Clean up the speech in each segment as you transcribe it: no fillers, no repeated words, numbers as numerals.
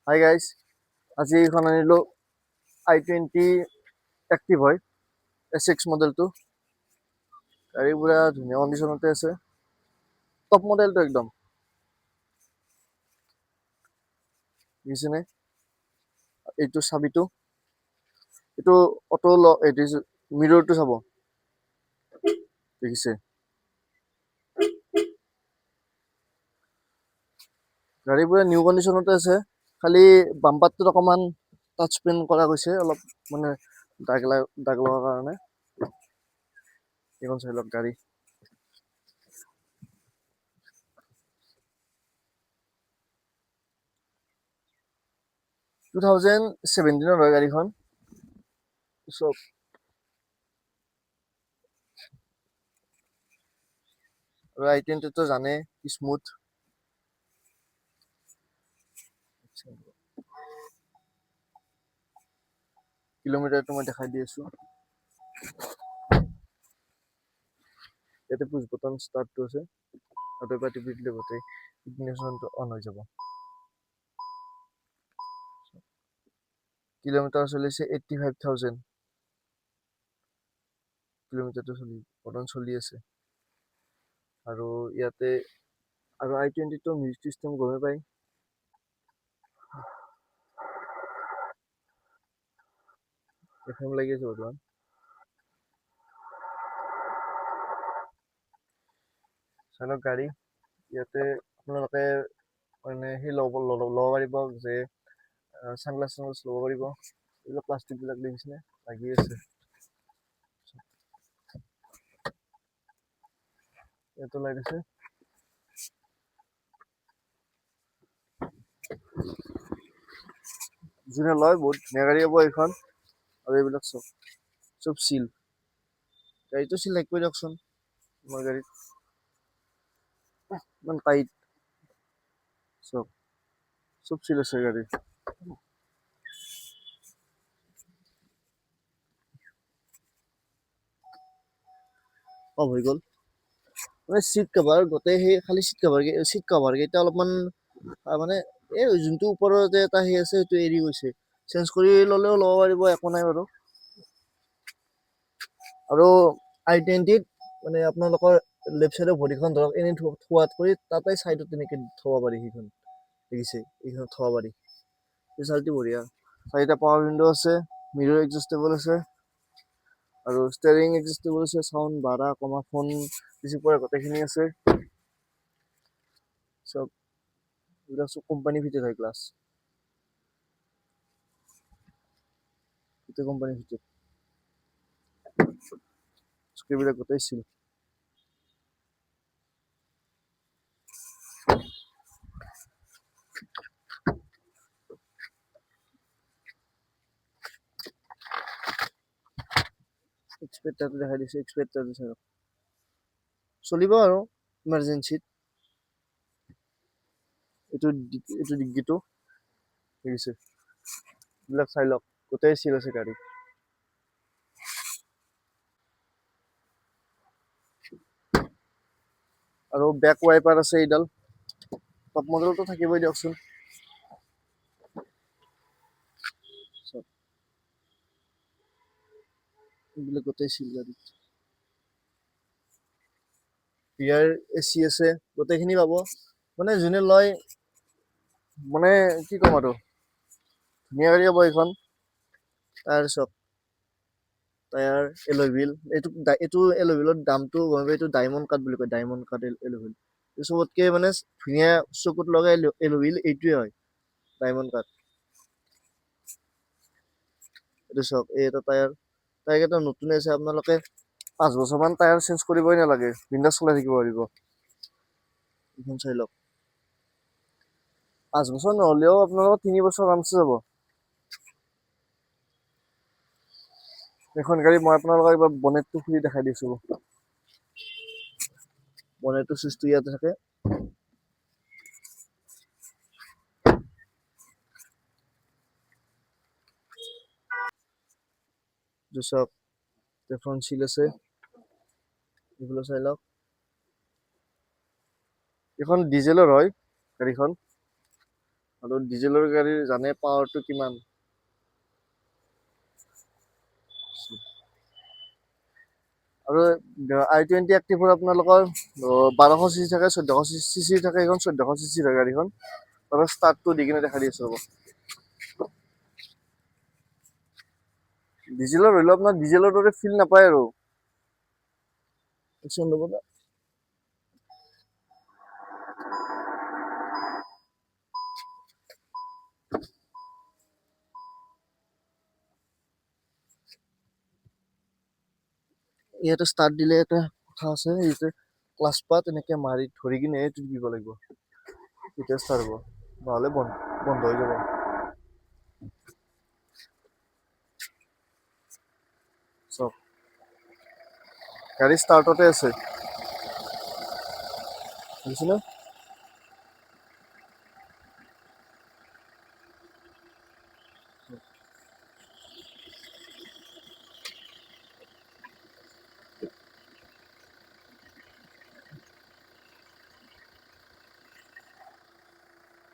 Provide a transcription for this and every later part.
Hi guys, আজি এইখন আনিলোঁ i20 এক্টিভ হয় SX মডেলটো। গাড়ী পুৰা ধুনীয়া কণ্ডিশ্যনতে আছে, টপ মডেলটো একদম দেখিছেনে। এইটো চাবিটো, এইটো অটো এইটো মিৰৰটো চাব, দেখিছে। গাড়ী পুৰা নিউ কণ্ডিশ্যনতে আছে, খালি বাম্পাৰটোত অকণমান টাচ পেইণ্ট কৰা গৈছে, অলপ মানে দাগ লগাৰ কাৰণে। এইখন চাই লওক গাড়ী। 2017 হয় গাড়ীখন। চব আৰু i20টো জানে স্মুথ। কিলোমিটাৰটো মই দেখাই দি আছো। ইয়াতে পুছ বটন ষ্টাৰ্টটো আছে, আৰু এবাৰ টিপি দিলে গোটেই ইগনিশ্যনটো অন হৈ যাব। কিলোমিটাৰ চলিছে 85,000 কিলোমিটাৰটো বৰ্তমান চলি আছে। আৰু ইয়াতে আৰু i20টো মিউজিক চিষ্টেম গমেই পায়, FM লাগি আছে বৰ্তমান। চালক গাড়ী ইয়াতে আপোনালোকে মানে সেই ল'ব পাৰিব যে ছানগ্লাছ ল'ব পাৰিব। এইবিলাক প্লাষ্টিকবিলাক দেখিছেনে লাগি আছে। এইটো লাইট আছে, যোনে লয় বহুত ধুনীয়া গাড়ী হ'ব এইখন। আৰু এইবিলাক চব চিল, গাড়ীটো চিল লাইক কৰি দিয়কচোন। আমাৰ গাড়ীত ইমান টাইট, চব চিল আছে গাড়ী। অফ হৈ গ'ল মানে চিট কভাৰ গোটেই, সেই খালি চিট কভাৰ কেইটা অলপমান মানে এই যোনটো ওপৰতে এটা সেই আছে সেইটো এৰি গৈছে, চেঞ্জ কৰি ল'লেও ল'ব পাৰিব, একো নাই বাৰু। আৰু i20ত মানে আপোনালোকৰ লেফ্ট চাইডৰ ভৰিখন ধৰক এনেই থোৱাত কৰি তাতে চাইডত তেনেকে থব পাৰি, সেইখন দেখিছে, এইখনত থব পাৰি। ৰিজাল্টটো বঢ়িয়া। 4টা পাৱাৰ উইণ্ডো আছে, মিৰৰ এডজাষ্টেবল আছে, আৰু ষ্টেৰিং এডজাষ্টেবল আছে, চাউণ্ড বাঢ়া কমা ফোন ৰিচিভ কৰা গোটেইখিনি আছে। চব এইবিলাক চব কোম্পানী ফিটেড হয়, গ্লাছ গোটেই কোম্পানী ফিটেড। স্ক্ৰীনবিলাক গোটেই চিল। এক্সপেক্টাৰটো দেখাই দিছে, এক্সপেক্টাৰটো চাই চলিব আৰু ইমাৰ্জেঞ্চিত। এইটো ডিগ্গিটো দেখিছে, এইবিলাক চাই লওক, গোটেই চিল আছে গাড়ী। আৰু বেক ৱাইপাৰ আছে, এইডাল টপ মডেলটো থাকিবই দিয়কচোন। এইবিলাক গোটেই চিল গাড়ীত। ৰিয়াৰ AC আছে, গোটেইখিনি পাব। মানে যোনে লয় মানে কি ক'ম আৰু, ধুনীয়া গাড়ী হ'ব এইখন। টায়াৰ চব টায়াৰ এলয় হুইল, এইটো এলয় হুইলৰ দামটো গম পাই, এইটো ডায়মণ্ড কাট বুলি কয়, ডায়মণ্ড কাট এলয় হুইল। চবতকে মানে ধুনীয়া চকুত লগা এলয় হুইল এইটোৱে হয়, ডায়মণ্ড কাট। এইটো চাওক, এই এটা টায়াৰকেইটা নতুন আছে, আপোনালোকে 5 বছৰমান টায়াৰ চেঞ্জ কৰিবই নালাগে, বিন্দাছ চলাই থাকিব পাৰিব। এইখন চাই লওক, 5 বছৰ নহ'লেও আপোনালোকৰ 3 বছৰ আৰামছে যাব। এইখন গাড়ী মই আপোনালোকক এইবাৰ বনেটটো খুলি দেখাই দিছোঁ। বনেটটো চুইচটো ইয়াতে থাকে। চাওক, ফ্ৰণ্ট চিল আছে, এইফালে চাই লওক। এইখন ডিজেলৰ হয় গাড়ীখন। আৰু ডিজেলৰ গাড়ীৰ জানে পাৱাৰটো কিমান। আৰু i20 এক্টিভৰ আপোনালোকৰ 1200 চিচি থাকে, 1400 চিচি থাকে। এইখন 1400 চিচি হয় গাড়ীখন। আৰু ষ্টাৰ্টটো দি কিনে দেখা দি আছো ৰ'ব। ডিজেলৰ ধৰি লওক আপোনাৰ ডিজেলৰ দৰে ফিল নাপায় আৰু। ইয়াতে ষ্টাৰ্ট দিলে এটা কথা আছে, ইয়াতে ক্লাছ পাত এনেকে মাৰি ধৰি কিনে দিব লাগিব, তেতিয়া ষ্টাৰ্ট হ'ব, নহ'লে বন্ধ হৈ যাব। চব গাড়ী ষ্টাৰ্টতে আছে, বুজিছেনে?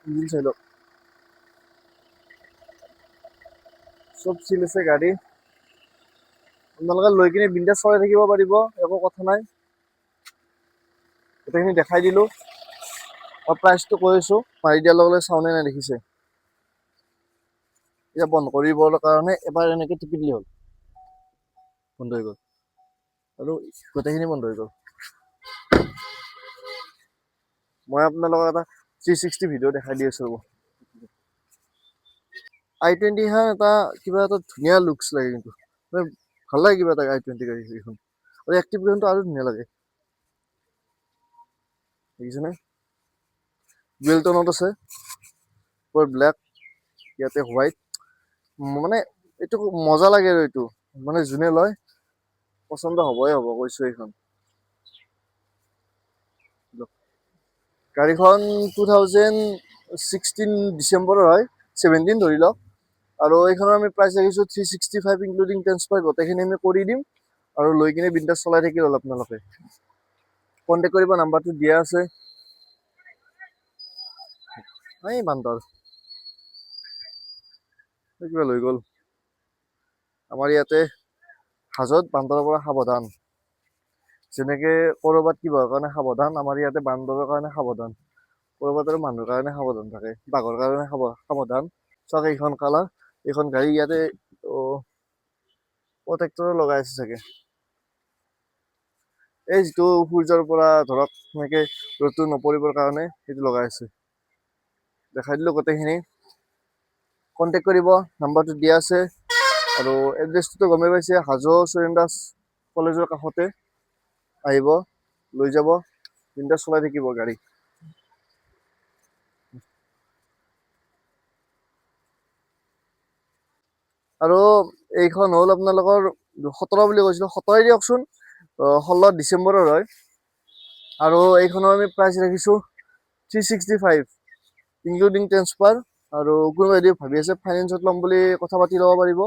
ইঞ্জিন চাই লওক, চব চিল আছে গাড়ী। আপোনালোকে লৈ কিনে বিন্দাছ চলাই থাকিব পাৰিব, একো কথা নাই। গোটেইখিনি দেখাই দিলো। মই প্ৰাইচটো কৈ আছো, মাৰি দিয়াৰ লগে লগে চাউনে নাই দেখিছে। এতিয়া বন্ধ কৰিবৰ কাৰণে এবাৰ এনেকে টিপি দিলে হ'ল, বন্ধ হৈ গ'ল। আৰু গোটেইখিনি বন্ধ হৈ গ'ল। মই আপোনালোকক এটা 360 ভিডিঅ' দেখাই দি আছো ৰ'ব। i20 খন এটা কিবা এটা ধুনীয়া লুকচ লাগে, কিন্তু ভাল লাগে কিবা এটা i20 গাড়ীখন। আৰু এক্টিভখনটো আৰু ধুনীয়া লাগে, দেখিছেনে? ডুৱেলটনত আছে, পুৰা ব্লেক, ইয়াতে হোৱাইট। মানে এইটো মজা লাগে আৰু এইটো মানে যোনে লয় পচন্দ হ'বই হ'ব, কৈছো এইখন। গাড়ীখন 2016 ডিচেম্বৰৰ হয়, 17 ধৰি লওক। আৰু এইখনৰ আমি প্ৰাইচ ৰাখিছো 365 ইনক্লুডিং ট্ৰান্সফাৰ, গোটেইখিনি আমি কৰি দিম। আৰু লৈ কিনে বিন্দাছ চলাই থাকিলে হ'ল আপোনালোকে। কণ্টেক্ট কৰিব, নাম্বাৰটো দিয়া আছে। এই বান্দৰ কিবা লৈ গ'ল। আমাৰ ইয়াতে হাজোত বান্দৰৰ পৰা সাৱধান। যেনেকে কৰবাত কিবাৰ কাৰণে সাৱধান, আমাৰ ইয়াতে বান্দৰৰ কাৰণে সাৱধান। কৰবাত আৰু মানুহৰ কাৰণে সাৱধান থাকে, বাঘৰ কাৰণে সাৱধান। চাওক এইখন কালাৰ, এইখন গাড়ী ইয়াতে প্ৰটেক্টৰো লগাই আছে চাগে। এই যিটো সূৰ্যৰ পৰা ধৰক সেনেকে ৰ'দটো নপৰিবৰ কাৰণে সেইটো লগাই আছে। দেখাই দিলো গোটেইখিনি। কণ্টেক্ট কৰিব, নাম্বাৰটো দিয়া আছে। আৰু এড্ৰেছটোতো গমেই পাইছে, হাজো চুৰেন দাস কলেজৰ কাষতে। আহিব, লৈ যাব, বিন্দাছ চলাই থাকিব গাড়ী। আৰু এইখন হ'ল আপোনালোকৰ 17 বুলি কৈছিলো, 17 দিয়কচোন। 16 ডিচেম্বৰৰ হয়। আৰু এইখনৰ আমি প্ৰাইচ ৰাখিছো 365 ইনক্লুডিং ট্ৰান্সফাৰ। আৰু কোনোবা যদি ভাবি আছে ফাইনেন্সত ল'ম বুলি, কথা পাতি ল'ব পাৰিব।